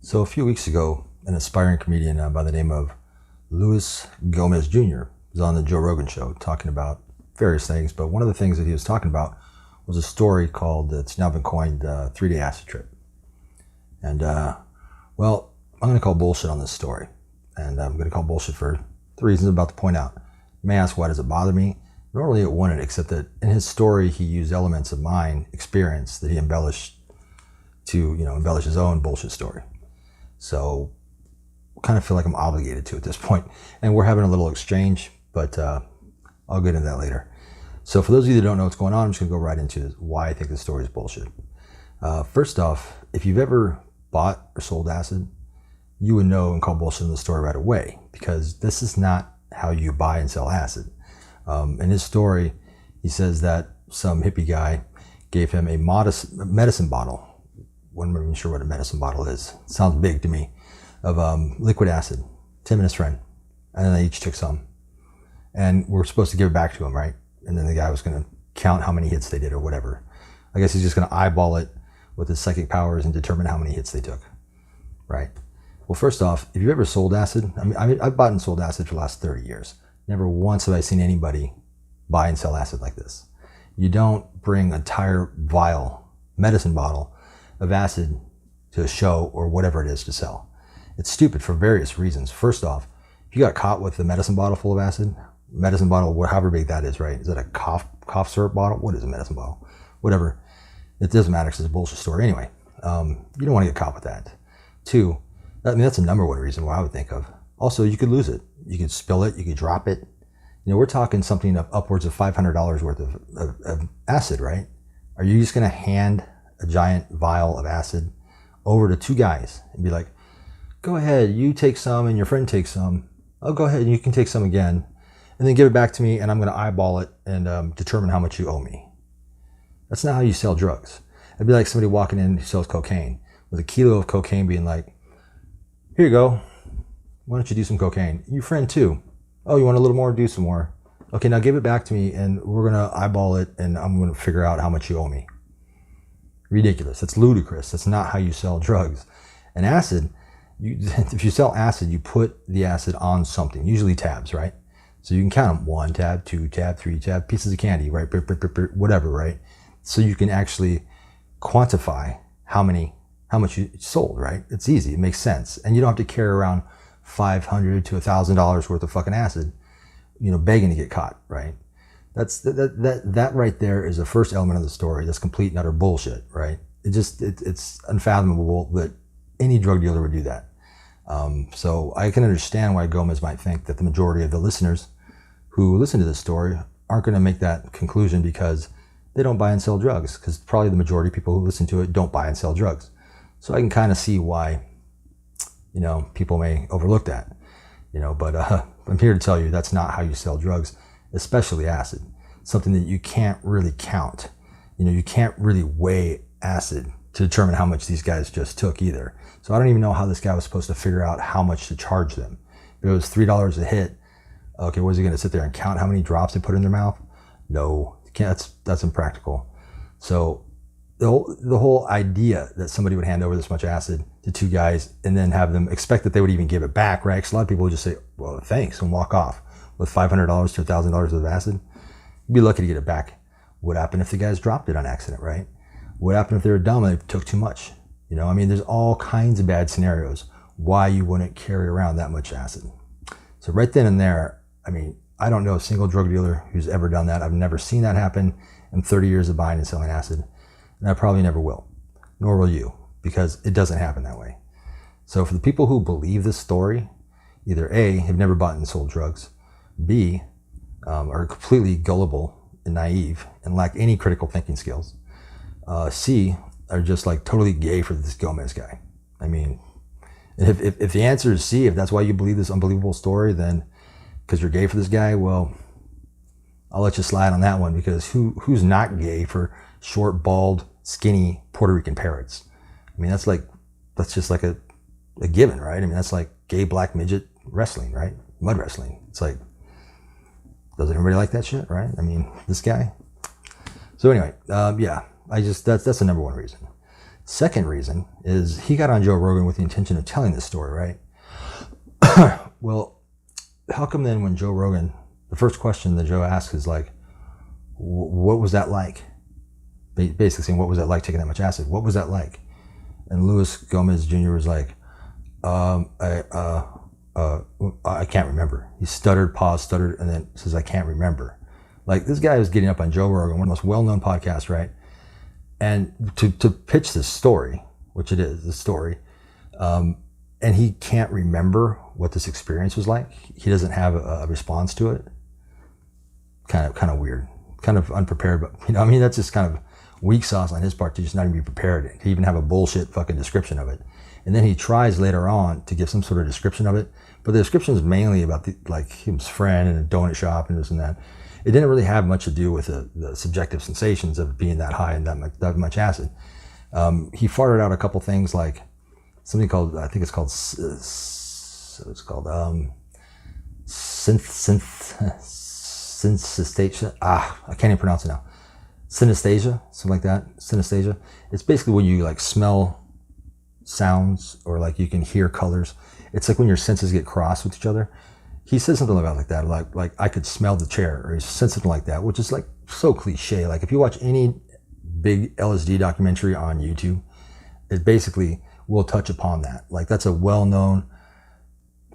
So a few weeks ago, an aspiring comedian by the name of Luis Gomez Jr. was on the Joe Rogan show talking about various things, but one of the things that he was talking about was a story called, it's now been coined, 3-Day Acid Trip. And, well, I'm going to call bullshit on this story. And I'm going to call bullshit for the reasons I'm about to point out. You may ask, why does it bother me? Normally it wouldn't, except that in his story, he used elements of mine experience that he embellished to, embellish his own bullshit story. So I kind of feel like I'm obligated to at this point. And we're having a little exchange, but I'll get into that later. So for those of you that don't know what's going on, I'm just going to go right into why I think this story is bullshit. First off, if you've ever bought or sold acid, you would know and call bullshit on the story right away, because this is not how you buy and sell acid. In his story, he says that some hippie guy gave him a modest medicine bottle. I'm not even sure what a medicine bottle is. It sounds big to me. Of liquid acid, Tim and his friend. And then they each took some. And we're supposed to give it back to him, right? And then the guy was going to count how many hits they did or whatever. I guess he's just going to eyeball it with his psychic powers and determine how many hits they took, right? Well, first off, if you've ever sold acid, I've bought and sold acid for the last 30 years. Never once have I seen anybody buy and sell acid like this. You don't bring an entire vial, medicine bottle of acid to a show or whatever it is to sell. It's stupid for various reasons. First off, if you got caught with a medicine bottle full of acid, medicine bottle, however big that is, right? Is that a cough syrup bottle? What is a medicine bottle? Whatever. It doesn't matter because it's a bullshit story. Anyway, you don't want to get caught with that. Two, that's the number one reason why I would think of. Also, you could lose it. You could spill it. You could drop it. We're talking something of upwards of $500 worth of acid, right? Are you just going to hand a giant vial of acid over to two guys and be like, go ahead, you take some and your friend takes some. I'll go ahead and you can take some again, and then give it back to me, and I'm going to eyeball it and determine how much you owe me. That's not how you sell drugs. It'd be like somebody walking in who sells cocaine with a kilo of cocaine being like, here you go. Why don't you do some cocaine? Your friend too. Oh, you want a little more? Do some more. Okay, now give it back to me and we're going to eyeball it and I'm going to figure out how much you owe me. Ridiculous. That's ludicrous. That's not how you sell drugs. And acid, if you sell acid, you put the acid on something, usually tabs, right? So you can count them: 1 tab, 2 tab, 3 tab, pieces of candy, right? Whatever, right? So you can actually quantify how much you sold, right? It's easy. It makes sense. And you don't have to carry around $500 to $1,000 worth of fucking acid, begging to get caught, right? That right there is the first element of the story. That's complete and utter bullshit, right? It's unfathomable that any drug dealer would do that. So I can understand why Gomez might think that the majority of the listeners who listen to this story aren't going to make that conclusion because they don't buy and sell drugs, because probably the majority of people who listen to it don't buy and sell drugs. So I can kind of see why, people may overlook that, but I'm here to tell you that's not how you sell drugs, especially acid. Something that you can't really count. You can't really weigh acid to determine how much these guys just took either. So I don't even know how this guy was supposed to figure out how much to charge them. If it was $3 a hit, okay, was he going to sit there and count how many drops they put in their mouth? No, you can't. That's impractical. So the whole idea that somebody would hand over this much acid to two guys and then have them expect that they would even give it back, right? Because a lot of people would just say, well, thanks, and walk off with $500 to $1,000 of acid. You'd be lucky to get it back. What happened if the guys dropped it on accident, right? What happened if they were dumb and they took too much? There's all kinds of bad scenarios why you wouldn't carry around that much acid. So right then and there, I don't know a single drug dealer who's ever done that. I've never seen that happen in 30 years of buying and selling acid. And I probably never will, nor will you, because it doesn't happen that way. So for the people who believe this story, either A, have never bought and sold drugs, B, are completely gullible and naive and lack any critical thinking skills, C, are just like totally gay for this Gomez guy. If the answer is C, if that's why you believe this unbelievable story, then because you're gay for this guy, well, I'll let you slide on that one, because who's not gay for short, bald, skinny Puerto Rican parrots? That's just like a given, right? That's like gay black midget wrestling, right? Mud wrestling. It's like, doesn't everybody like that shit, right? This guy. So anyway, yeah, that's the number one reason. Second reason is he got on Joe Rogan with the intention of telling this story, right? Well, how come then when Joe Rogan, the first question that Joe asks is like, what was that like? Basically saying, what was that like taking that much acid? What was that like? And Luis Gomez Jr. was like, I can't remember. He stuttered, paused, stuttered, and then says, I can't remember. Like, this guy was getting up on Joe Rogan, one of the most well-known podcasts, right? And to pitch this story, which it is, this story, and he can't remember what this experience was like. He doesn't have a response to it. Kind of weird, kind of unprepared, but you know, I mean, that's just kind of weak sauce on his part to just not even be prepared to even have a bullshit fucking description of it. And then he tries later on to give some sort of description of it, but the description is mainly about like his friend and a donut shop and this and that. It didn't really have much to do with the subjective sensations of being that high and that much acid. He farted out a couple things like something called, I think it's called synesthesia. I can't even pronounce it now. Synesthesia, something like that. Synesthesia. It's basically when you like smell sounds or like you can hear colors. It's like when your senses get crossed with each other. He said something about like that, like I could smell the chair, or he said something like that, which is like so cliche. Like if you watch any big LSD documentary on YouTube, it basically will touch upon that. Like that's a well-known,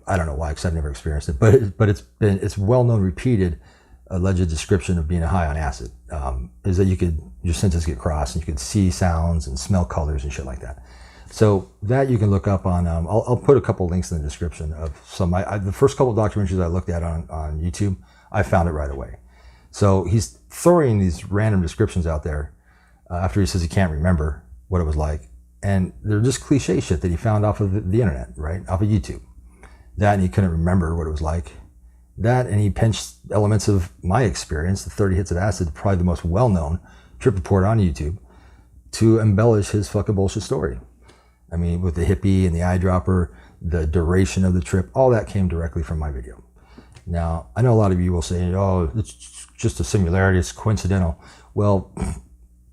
I don't know why, because I've never experienced it, but it's well-known, repeated, alleged description of being high on acid, is that your senses get crossed and you can see sounds and smell colors and shit like that. So that you can look up on, I'll put a couple links in the description of some, the first couple of documentaries I looked at on YouTube, I found it right away. So he's throwing these random descriptions out there after he says he can't remember what it was like. And they're just cliche shit that he found off of the internet, right? Off of YouTube. That, and he couldn't remember what it was like. That, and he pinched elements of my experience, the 30 hits of acid, probably the most well-known trip report on YouTube, to embellish his fucking bullshit story. I mean, with the hippie and the eyedropper, the duration of the trip, all that came directly from my video. Now, I know a lot of you will say, oh, it's just a similarity, it's coincidental. Well,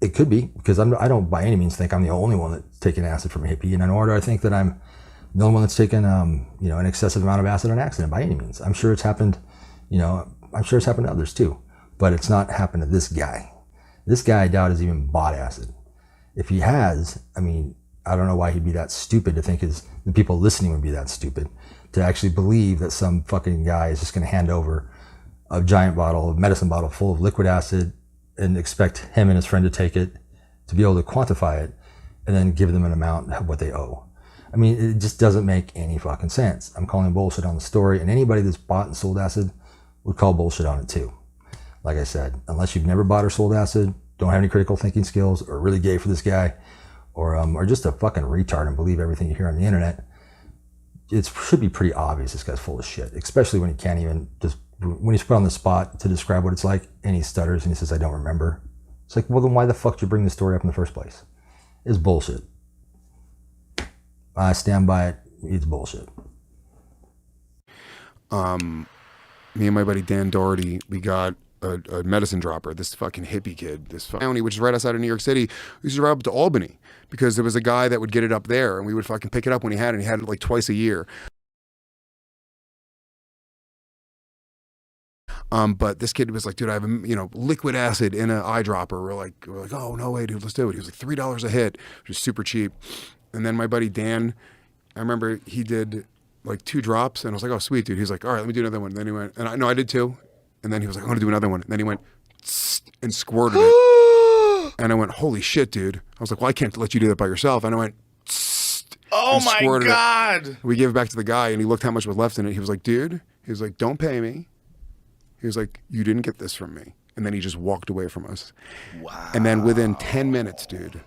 it could be, because I don't by any means think I'm the only one that's taking acid from a hippie, and nor do I think that I'm the only one that's taken an excessive amount of acid on accident by any means. I'm sure it's happened, I'm sure it's happened to others too, but it's not happened to this guy. This guy, I doubt, has even bought acid. If he has, I mean, I don't know why he'd be that stupid to think the people listening would be that stupid to actually believe that some fucking guy is just going to hand over a giant medicine bottle full of liquid acid and expect him and his friend to take it, to be able to quantify it, and then give them an amount of what they owe. I mean, it just doesn't make any fucking sense. I'm calling bullshit on the story, and anybody that's bought and sold acid would call bullshit on it too. Like I said, unless you've never bought or sold acid, don't have any critical thinking skills, or really gay for this guy, or just a fucking retard and believe everything you hear on the internet, it should be pretty obvious this guy's full of shit, especially when he can't even when he's put on the spot to describe what it's like, and he stutters and he says, I don't remember. It's like, well, then why the fuck did you bring the story up in the first place? It's bullshit. I stand by it. It's bullshit. Me and my buddy Dan Doherty, we got a medicine dropper, this fucking hippie kid, this county, which is right outside of New York City. We used to drive up to Albany because there was a guy that would get it up there, and we would fucking pick it up when he had it, and he had it like twice a year. But this kid was like, dude, I have liquid acid in an eyedropper. We're like, oh, no way, dude, let's do it. He was like $3 a hit, which is super cheap. And then my buddy Dan, I remember he did like 2 drops, and I was like, oh, sweet, dude. He's like, all right, let me do another one. And then he went, and I did too. And then he was like, I want to do another one. And then he went and squirted it. And I went, holy shit, dude. I was like, well, I can't let you do that by yourself. And I went, oh my God. We gave it back to the guy, and he looked how much was left in it. He was like, dude, he was like, don't pay me. He was like, you didn't get this from me. And then he just walked away from us. Wow. And then within 10 minutes, dude,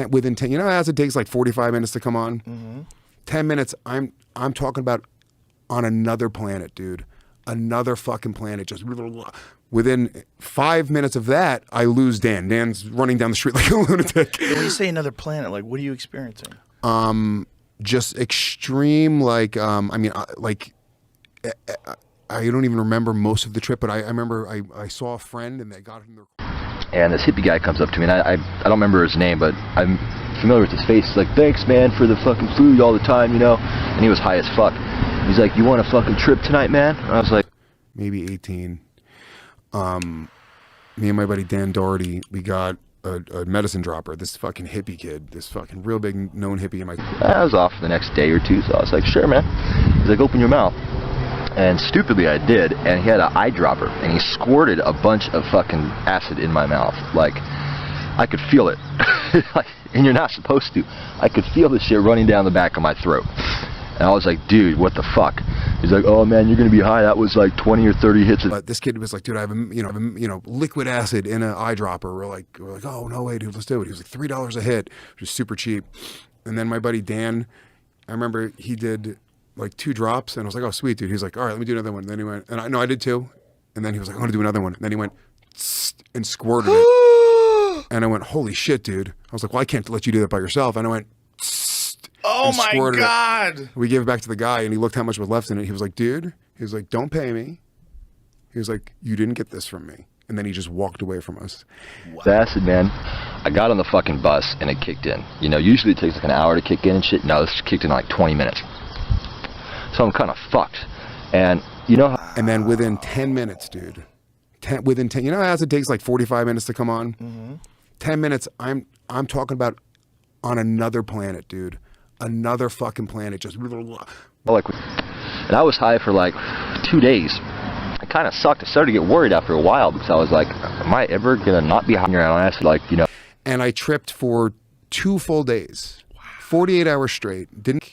within 10, as it takes like 45 minutes to come on? Mm-hmm. 10 minutes, I'm talking about on another planet, dude. Another fucking planet. Just within 5 minutes of that, I lose Dan. Dan's running down the street like a lunatic. When you say another planet, like, what are you experiencing? Just extreme, like, I don't even remember most of the trip, but I remember I saw a friend and they got in their... And this hippie guy comes up to me, and I don't remember his name, but I'm familiar with his face. He's like, thanks, man, for the fucking food all the time, you know? And he was high as fuck. He's like, you want a fucking trip tonight, man? And I was like, maybe 18. Me and my buddy Dan Doherty, we got a medicine dropper, this fucking hippie kid, this fucking real big known hippie in my... I was off the next day or two, so I was like, sure, man. He's like, open your mouth. And stupidly I did, and he had an eyedropper, and he squirted a bunch of fucking acid in my mouth. Like, I could feel it. And you're not supposed to. I could feel the shit running down the back of my throat. And I was like, dude, what the fuck? He's like, oh man, you're gonna be high. That was like 20 or 30 hits. But this kid was like, dude, I have liquid acid in an eyedropper. We're like, oh no way, dude, let's do it. He was like $3 a hit, which is super cheap. And then my buddy Dan, I remember he did like 2 drops, and I was like, oh sweet, dude. He's like, all right, let me do another one. And then he went, and I did 2. And then he was like, I want to do another one. And then he went and squirted it. And I went, holy shit, dude. I was like, well, I can't let you do that by yourself. And I went, oh my God. it. We gave it back to the guy, and he looked how much was left in it. He was like, dude, he was like, don't pay me. He was like, you didn't get this from me. And then he just walked away from us. Wow. The acid, man. I got on the fucking bus, and it kicked in. You know, usually it takes like an hour to kick in and shit. No, this kicked in like 20 minutes. So I'm kind of fucked. And you know how... And then within 10 minutes, dude, within 10, you know how acid takes like 45 minutes to come on? Mm-hmm. 10 minutes, I'm talking about on another planet, dude. Another fucking planet, just... Like, and I was high for like 2 days. It kind of sucked. I started to get worried after a while because I was like, am I ever gonna not be high on acid? Like, you know. And I tripped for 2 full days, 48 hours straight. Didn't.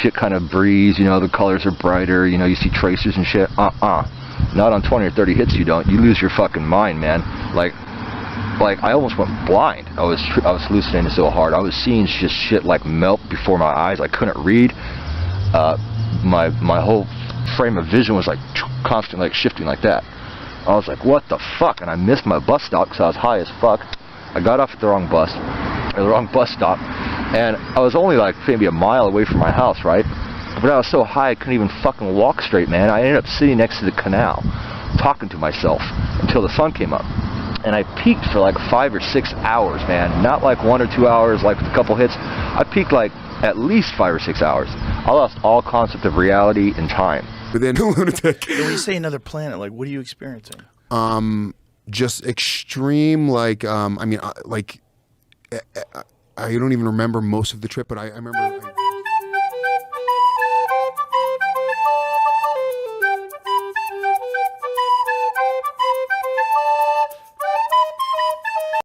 Shit kind of breeze. You know, the colors are brighter. You know, you see tracers and shit. Not on 20 or 30 hits. You don't. You lose your fucking mind, man. Like I almost went blind. I was hallucinating so hard. I was seeing just shit like melt before my eyes. I couldn't read. My whole frame of vision was like constantly like shifting like that. I was like, what the fuck? And I missed my bus stop because I was high as fuck. I got off at the wrong bus stop, and I was only like maybe a mile away from my house, right? But I was so high I couldn't even fucking walk straight, man. I ended up sitting next to the canal, talking to myself until the sun came up. And I peaked for like 5 or 6 hours, man. Not like 1 or 2 hours, like with a couple hits. I peaked like at least 5 or 6 hours. I lost all concept of reality and time. Within a lunatic. When you say another planet, like, what are you experiencing? Just extreme, like, I don't even remember most of the trip, but I remember.